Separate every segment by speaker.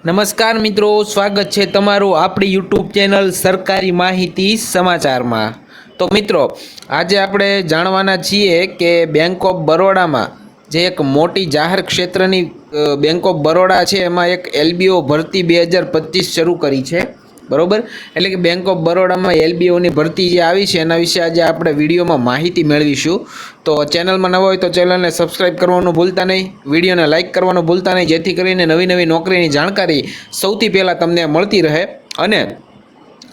Speaker 1: નમસ્કાર મિત્રો, સ્વાગત છે તમારું આપણી યુટ્યુબ ચેનલ સરકારી માહિતી સમાચારમાં। તો મિત્રો, આજે આપણે જાણવાના છીએ કે બેંક ઓફ બરોડામાં જે એક મોટી જાહેર ક્ષેત્રની બેંક ઓફ બરોડા છે એમાં એક એલબીઓ ભરતી 2025 શરૂ કરી છે, બરોબર। એટલે કે બેંક ઓફ બરોડામાં એલબીઓની ભરતી જે આવી છે એના વિશે આજે આપણે વિડીયોમાં માહિતી મેળવીશું। તો ચેનલમાં નવા હોય તો ચેનલને સબસ્ક્રાઇબ કરવાનું ભૂલતા નહીં, વિડીયોને લાઇક કરવાનું ભૂલતા નહીં, જેથી કરીને નવી નવી નોકરીની જાણકારી સૌથી પહેલાં તમને મળતી રહે। અને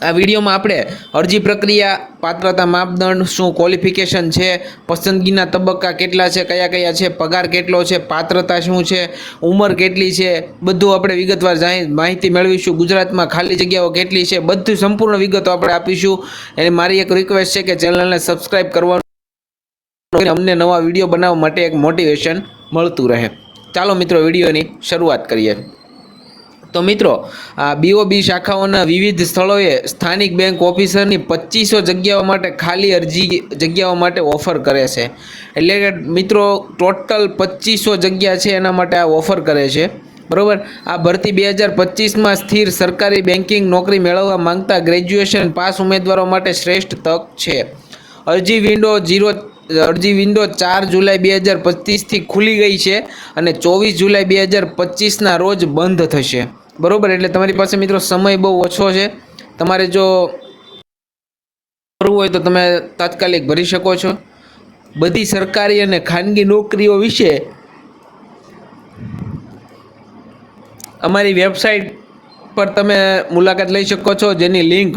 Speaker 1: આ વિડીયોમાં આપણે અરજી પ્રક્રિયા, પાત્રતા માપદંડ, શું ક્વોલિફિકેશન છે, પસંદગીના તબક્કા કેટલા છે, કયા કયા છે, પગાર કેટલો છે, પાત્રતા શું છે, ઉંમર કેટલી છે, બધું આપણે વિગતવાર માહિતી મેળવીશું। ગુજરાતમાં ખાલી જગ્યાઓ કેટલી છે, બધું સંપૂર્ણ વિગતો આપણે આપીશું। અને મારી એક રિક્વેસ્ટ છે કે ચેનલને સબસ્ક્રાઇબ કરવાનું, અમને નવા વિડીયો બનાવવા માટે એક મોટિવેશન મળતું રહે। ચાલો મિત્રો, વિડીયોની શરૂઆત કરીએ। તો મિત્રો, આ બીઓબી શાખાઓના વિવિધ સ્થળોએ સ્થાનિક બેંક ઓફિસરની 2500 જગ્યાઓ માટે ખાલી અરજી જગ્યાઓ માટે ઓફર કરે છે। એટલે કે મિત્રો, ટોટલ 2500 જગ્યા છે એના માટે આ ઓફર કરે છે, બરોબર। આ ભરતી 2025માં સ્થિર સરકારી બેન્કિંગ નોકરી મેળવવા માંગતા ગ્રેજ્યુએશન પાસ ઉમેદવારો માટે શ્રેષ્ઠ તક છે। અરજી વિન્ડો 4 જુલાઈ 2025થી ખુલી ગઈ છે અને 24 જુલાઈ 2025ના રોજ બંધ થશે, બરોબર। એટલે તમારી પાસે મિત્રો સમય બહુ ઓછો છે। તમારે જો કરવું હોય તો તમે તાત્કાલિક ભરી શકો છો। બધી સરકારી અને ખાનગી નોકરીઓ વિશે અમારી વેબસાઇટ પર તમે મુલાકાત લઈ શકો છો, જેની લિંક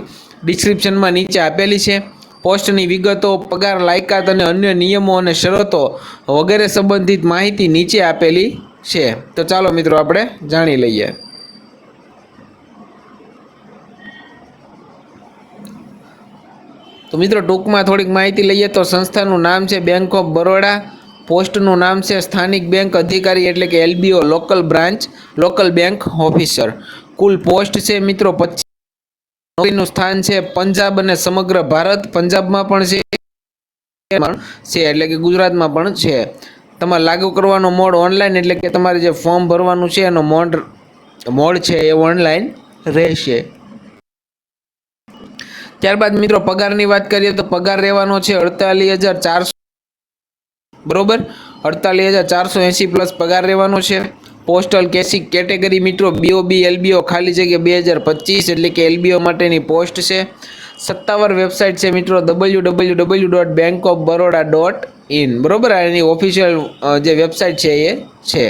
Speaker 1: ડિસ્ક્રિપ્શનમાં નીચે આપેલી છે। પોસ્ટની વિગતો, પગાર, લાયકાત અને અન્ય નિયમો અને શરતો વગેરે સંબંધિત માહિતી નીચે આપેલી છે। તો ચાલો મિત્રો, આપણે જાણી લઈએ। તો મિત્રો, ટૂંકમાં થોડીક માહિતી લઈએ તો સંસ્થાનું નામ છે બેંક ઓફ બરોડા, પોસ્ટનું નામ છે સ્થાનિક બેંક અધિકારી એટલે કે LBO, local branch, local bank officer. કુલ પોસ્ટ છે મિત્રો 25। નોકરીનું સ્થાન છે પંજાબ અને સમગ્ર ભારત, પંજાબમાં પણ છે એટલે કે ગુજરાતમાં પણ છે। તમારે લાગુ કરવાનો મોડ ઓનલાઈન, એટલે કે તમારે જે ફોર્મ ભરવાનું છે એનો મોડ છે એ ઓનલાઈન રહેશે। ત્યારબાદ મિત્રો, પગારની વાત કરીએ તો પગાર રહેવાનો છે 48,400, બરોબર। 48,480 પ્લસ પગાર રહેવાનો છે। પોસ્ટલ કેટેગરી મિત્રો બીઓબી એલબીઓ ખાલી જગ્યા 2025 એટલે કે એલબીઓ માટેની પોસ્ટ છે। સત્તાવાર વેબસાઇટ છે મિત્રો www.bankofbaroda.in, બરોબર। એની ઓફિશિયલ જે વેબસાઇટ છે એ છે।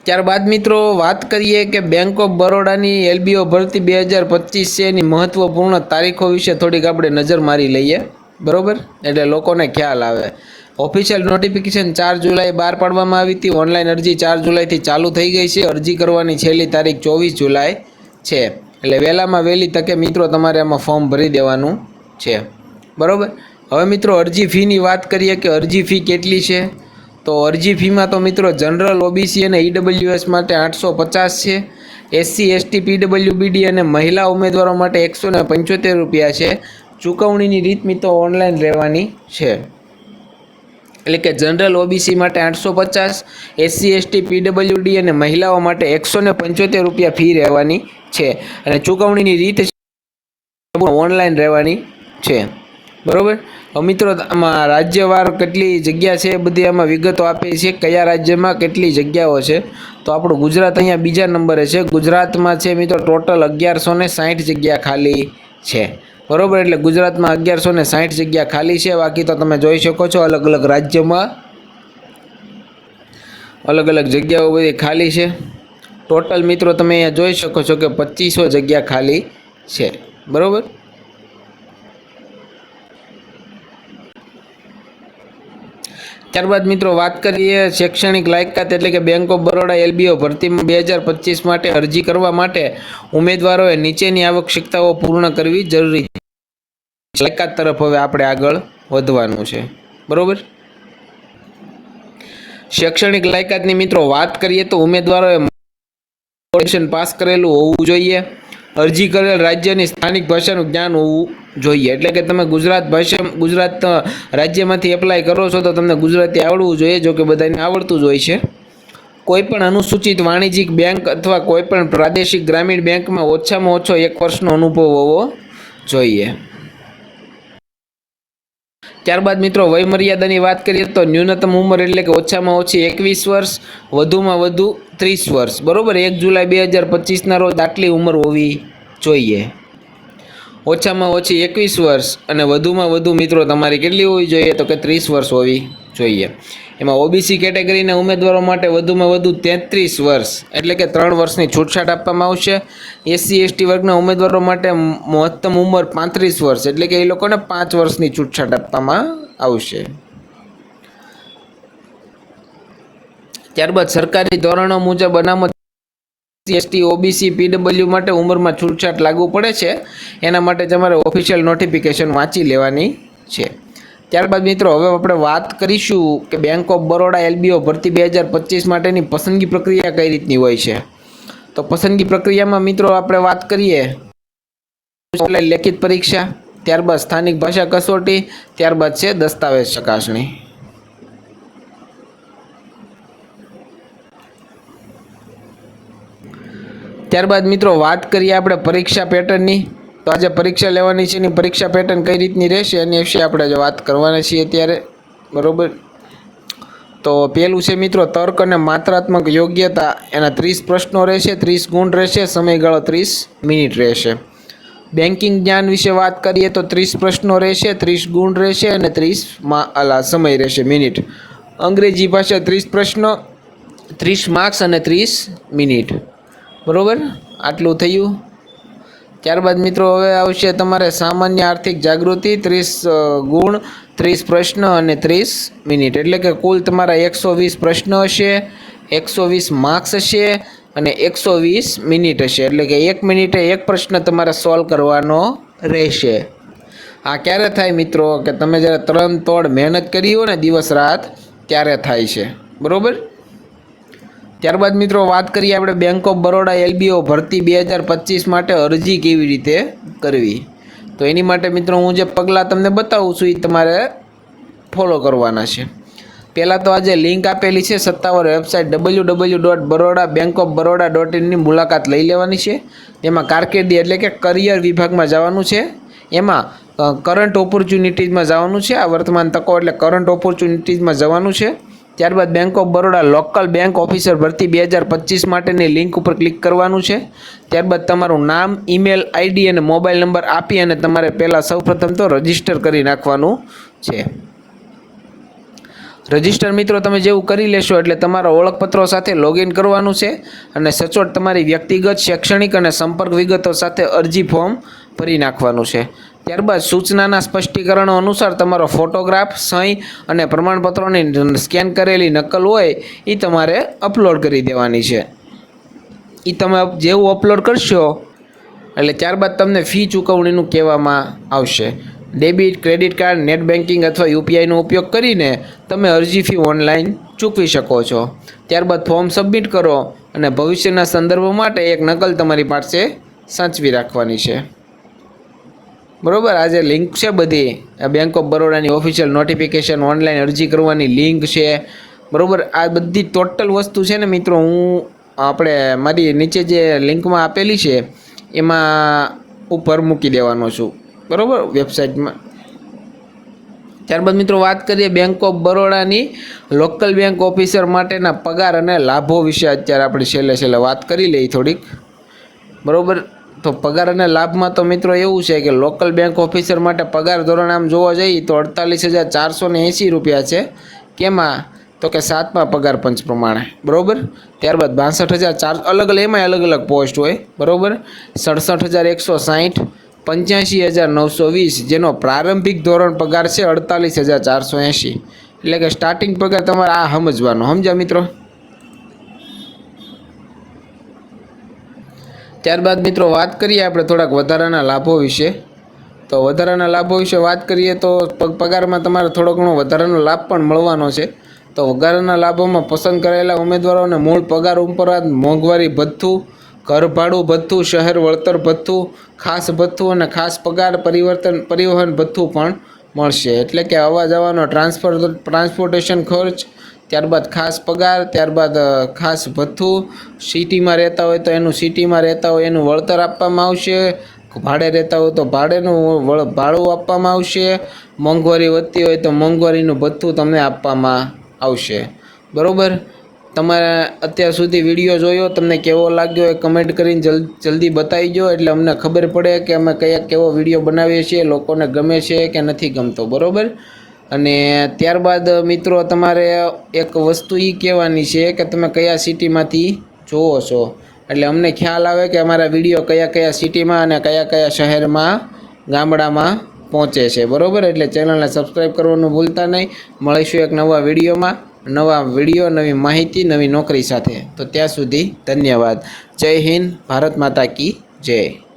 Speaker 1: ત્યારબાદ મિત્રો વાત કરીએ કે બેંક ઓફ બરોડાની એલબીઓ ભરતી 2025 છે એની મહત્વપૂર્ણ તારીખો વિશે થોડીક આપણે નજર મારી લઈએ, બરોબર, એટલે લોકોને ખ્યાલ આવે। ઓફિશિયલ નોટિફિકેશન 4 જુલાઈ બહાર પાડવામાં આવી હતી। ઓનલાઈન અરજી 4 જુલાઈથી ચાલુ થઈ ગઈ છે। અરજી કરવાની છેલ્લી તારીખ 24 જુલાઈ છે, એટલે વહેલામાં વહેલી તકે મિત્રો તમારે આમાં ફોર્મ ભરી દેવાનું છે, બરોબર। હવે મિત્રો, અરજી ફીની વાત કરીએ કે અરજી ફી કેટલી છે। તો અરજી ફીમાં તો મિત્રો જનરલ, ઓબીસી અને ઈડબ્લ્યુએસ માટે 850 છે। એસસી, એસટી, પીડબ્લ્યુબીડી અને મહિલા ઉમેદવારો માટે 175 રૂપિયા છે। ચૂકવણીની રીત મિત્રો ઓનલાઈન રહેવાની છે, એટલે કે જનરલ ઓબીસી માટે 850, એસસી, એસટી, પીડબ્લ્યુડી અને મહિલાઓ માટે 175 રૂપિયા ફી રહેવાની છે। અને ચૂકવણીની રીત ઓનલાઈન રહેવાની છે, બરોબર। મિત્રો, આમાં રાજ્યવાર કેટલી જગ્યા છે બધી આમાં વિગતો આપી છે, કયા રાજ્યમાં કેટલી જગ્યાઓ છે। તો આપણું ગુજરાત અહીંયા બીજા નંબરે છે। ગુજરાતમાં છે મિત્રો ટોટલ 1160 જગ્યા ખાલી છે, બરોબર। એટલે ગુજરાતમાં 1160 જગ્યા ખાલી છે। બાકી તો તમે જોઈ શકો છો અલગ અલગ રાજ્યમાં અલગ અલગ જગ્યાઓ બધી ખાલી છે। ટોટલ મિત્રો તમે અહીંયા જોઈ શકો છો કે 2500 જગ્યા ખાલી છે, બરોબર। ત્યારબાદ મિત્રો વાત કરીએ શૈક્ષણિક લાયકાત, એટલે કે બેંક ઓફ બરોડા એલબીઓ ભરતીમાં 2025 માટે અરજી કરવા માટે ઉમેદવારોએ નીચેની આવશ્યકતાઓ પૂર્ણ કરવી જરૂરી છે। લાયકાત તરફ હવે આપણે આગળ વધવાનું છે, બરોબર। શૈક્ષણિક લાયકાતની મિત્રો વાત કરીએ તો ઉમેદવારોએ પાસ કરેલું હોવું જોઈએ। અરજી કરેલ રાજ્યની સ્થાનિક ભાષાનું જ્ઞાન હોવું જોઈએ। એટલે કે તમે ગુજરાત રાજ્યમાંથી એપ્લાય કરો છો તો તમને ગુજરાતી આવડવું જોઈએ, જો કે બધાને આવડતું જ હોય છે। કોઈપણ અનુસૂચિત વાણિજ્યિક બેંક અથવા કોઈપણ પ્રાદેશિક ગ્રામીણ બેંકમાં ઓછામાં ઓછો 1 વર્ષનો અનુભવ હોવો જોઈએ। ત્યારબાદ મિત્રો વયમર્યાદાની વાત કરીએ તો ન્યૂનતમ ઉંમર એટલે કે ઓછામાં ઓછી 21 વર્ષ, વધુમાં વધુ 30 વર્ષ, બરોબર। 1 જુલાઈ 2025ના રોજ આટલી ઉંમર હોવી જોઈએ। ઓછામાં ઓછી 21 વર્ષ અને વધુમાં વધુ મિત્રો તમારી કેટલી હોવી જોઈએ, તો કે 30 વર્ષ હોવી જોઈએ। એમાં ઓબીસી કેટેગરીના ઉમેદવારો માટે વધુમાં વધુ 33 વર્ષ એટલે કે 3 વર્ષની છૂટછાટ આપવામાં આવશે। એસસી એસટી વર્ગના ઉમેદવારો માટે મહત્તમ ઉંમર 35 વર્ષ એટલે કે એ લોકોને 5 વર્ષની છૂટછાટ આપવામાં આવશે। ત્યારબાદ સરકારી ધોરણો મુજબ અનામત એસટી ઓબીસી પીડબ્લ્યુ માટે ઉંમરમાં છૂટછાટ લાગુ પડે છે, એના માટે તમારે ઓફિશિયલ નોટિફિકેશન વાંચી લેવાની છે। ત્યારબાદ મિત્રો હવે આપણે વાત કરીશું કે બેંક ઓફ બરોડા એલબીઓ ભરતી 2025 માટેની પસંદગી પ્રક્રિયા કઈ રીતની હોય છે। તો પસંદગી પ્રક્રિયામાં મિત્રો આપણે વાત કરીએ ઓનલાઈન લેખિત પરીક્ષા, ત્યારબાદ સ્થાનિક ભાષા કસોટી, ત્યારબાદ છે દસ્તાવેજ ચકાસણી। ત્યારબાદ મિત્રો વાત કરીએ આપણે પરીક્ષા પેટર્નની, તો આજે પરીક્ષા લેવાની છે એની પરીક્ષા પેટર્ન કઈ રીતની રહેશે એની વિશે આપણે વાત કરવાના છીએ અત્યારે, બરોબર। તો પહેલું છે મિત્રો તર્ક અને માત્રાત્મક યોગ્યતા, એના 30 પ્રશ્નો રહેશે, 30 ગુણ રહેશે, સમયગાળો 30 મિનિટ રહેશે। બેન્કિંગ જ્ઞાન વિશે વાત કરીએ તો 30 પ્રશ્નો રહેશે, 30 ગુણ રહેશે અને 30 સમય રહેશે મિનિટ। અંગ્રેજી ભાષા 30 પ્રશ્નો, 30 માર્ક્સ અને 30 મિનિટ, બરોબર। આટલું થયું। ત્યારબાદ મિત્રો હવે આવશે તમારે સામાન્ય આર્થિક જાગૃતિ, 30 ગુણ, 30 પ્રશ્ન અને 30 મિનિટ એટલે કે કુલ તમારા 120 પ્રશ્ન હશે, 120 માર્ક્સ હશે અને 120 મિનિટ હશે, એટલે કે 1 મિનિટે 1 પ્રશ્ન તમારે સોલ્વ કરવાનો રહેશે। આ ક્યારે થાય મિત્રો કે તમે જ્યારે ત્રણ તોડ મહેનત કરી હોય ને દિવસ રાત ત્યારે થાય છે, બરોબર। ત્યારબાદ મિત્રો વાત કરીએ આપણે બેંક ઓફ બરોડા એલબીઓ ભરતી 2025 માટે અરજી કેવી રીતે કરવી। તો એની માટે મિત્રો હું જે પગલાં તમને બતાવું છું એ તમારે ફોલો કરવાના છે। પહેલાં તો આજે લિંક આપેલી છે સત્તાવાર વેબસાઇટ www.barodabankofbaroda.in ની મુલાકાત લઈ લેવાની છે। એમાં કારકિર્દી એટલે કે કરિયર વિભાગમાં જવાનું છે, એમાં કરંટ ઓપોર્ચ્યુનિટીઝમાં જવાનું છે, આ વર્તમાન તકો એટલે કરંટ ઓપોર્ચ્યુનિટીઝમાં જવાનું છે। ત્યારબાદ bank of Baroda local bank officer ભરતી 2025 માટેની લિંક ઉપર ક્લિક કરવાનું છે। ત્યારબાદ તમારું નામ, ઈમેલ આઈડી અને મોબાઈલ નંબર આપી અને તમારે પહેલાં સૌપ્રથમ તો રજીસ્ટર કરી નાખવાનું છે। રજીસ્ટર મિત્રો તમે જેવું કરી લેશો એટલે તમારા ઓળખપત્રો સાથે લોગિન કરવાનું છે અને સચોટ તમારી વ્યક્તિગત, શૈક્ષણિક અને સંપર્ક વિગતો સાથે અરજી ફોર્મ ભરી નાખવાનું છે। ત્યારબાદ સૂચનાના સ્પષ્ટીકરણો અનુસાર તમારો ફોટોગ્રાફ, સહી અને પ્રમાણપત્રોની સ્કેન કરેલી નકલ હોય એ તમારે અપલોડ કરી દેવાની છે। એ તમે જેવું અપલોડ કરશો એટલે ત્યારબાદ તમને ફી ચૂકવણીનું કહેવામાં આવશે। Debit, credit card, net banking અથવા યુપીઆઈનો ઉપયોગ કરીને તમે અરજી ફી ઓનલાઈન ચૂકવી શકો છો। ત્યારબાદ ફોર્મ સબમિટ કરો અને ભવિષ્યના સંદર્ભ માટે એક નકલ તમારી પાસે સાચવી રાખવાની છે, બરોબર। આ જે લિંક છે બધી બેંક ઓફ બરોડાની ઓફિશિયલ નોટિફિકેશન, ઓનલાઈન અરજી કરવાની લિંક છે, બરોબર। આ બધી ટોટલ વસ્તુ છે ને મિત્રો હું આપણે મારી નીચે જે લિંકમાં આપેલી છે એમાં ઉપર મૂકી દેવાનો છું, બરોબર, વેબસાઇટમાં। ત્યારબાદ મિત્રો વાત કરીએ બેંક ઓફ બરોડાની લોકલ બેંક ઓફિસર માટેના પગાર અને લાભો વિશે અત્યારે આપણે છેલ્લે વાત કરી લઈએ થોડીક, બરોબર। તો પગાર અને લાભમાં તો મિત્રો એવું છે કે લોકલ બેંક ઓફિસર માટે પગાર ધોરણ આમ જોવા જઈએ તો 48,480 રૂપિયા છે, કેમાં તો કે 7મા પગાર પંચ પ્રમાણે, બરોબર। ત્યારબાદ 62,400 એમાં અલગ અલગ પોસ્ટ હોય, બરોબર। 67,160, 85,920 જેનો પ્રારંભિક ધોરણ પગાર છે 48,480, એટલે કે સ્ટાર્ટિંગ પગાર તમારે આ સમજવાનો, સમજ્યા મિત્રો। ત્યારબાદ મિત્રો વાત કરીએ આપણે થોડાક વધારાના લાભો વિશે। તો વધારાના લાભો વિશે વાત કરીએ તો પગારમાં તમારે થોડો ઘણો વધારાનો લાભ પણ મળવાનો છે। તો વધારાના લાભોમાં પસંદ કરેલા ઉમેદવારોને મૂળ પગાર ઉપરાંત મોંઘવારી ભથ્થું, ઘર ભાડું ભથ્થું, શહેર વળતર ભથ્થું, ખાસ ભથ્થું અને ખાસ પગાર પરિવહન ભથ્થું પણ મળશે. એટલે કે આવવા જવાનો ટ્રાન્સપોર્ટેશન ખર્ચ, ત્યારબાદ ખાસ પગાર, ત્યારબાદ ખાસ ભથ્થું, સિટીમાં રહેતા હોય તો એનું સિટીમાં રહેતા હોય એનું વળતર આપવામાં આવશે, ભાડે રહેતા હોય તો ભાડું આપવામાં આવશે, મોંઘવારી વધતી હોય તો મોંઘવારીનું ભથ્થું તમને આપવામાં આવશે. બરાબર. તમારે અત્યાર સુધી વિડીયો જોયો, તમને કેવો લાગ્યો એ કમેન્ટ કરીને જલ્દી બતાવી દો, એટલે અમને ખબર પડે કે અમે કેવો વિડીયો બનાવીએ છીએ, લોકોને ગમે છે કે નથી ગમતો. બરાબર. અને ત્યારબાદ મિત્રો તમારે એક વસ્તુ એ કહેવાની છે કે તમે કયા સિટીમાંથી જોવો છો, એટલે અમને ખ્યાલ આવે કે અમારા વિડીયો કયા સિટીમાં અને કયા શહેરમાં ગામડામાં પહોંચે છે. બરાબર. એટલે ચેનલને સબસ્ક્રાઈબ કરવાનું ભૂલતા નહીં. મળીશું એક નવા વિડીયોમાં, નવી માહિતી, નવી નોકરી સાથે. તો ત્યાં સુધી ધન્યવાદ. જય હિન્દ. ભારત માતા કી જય.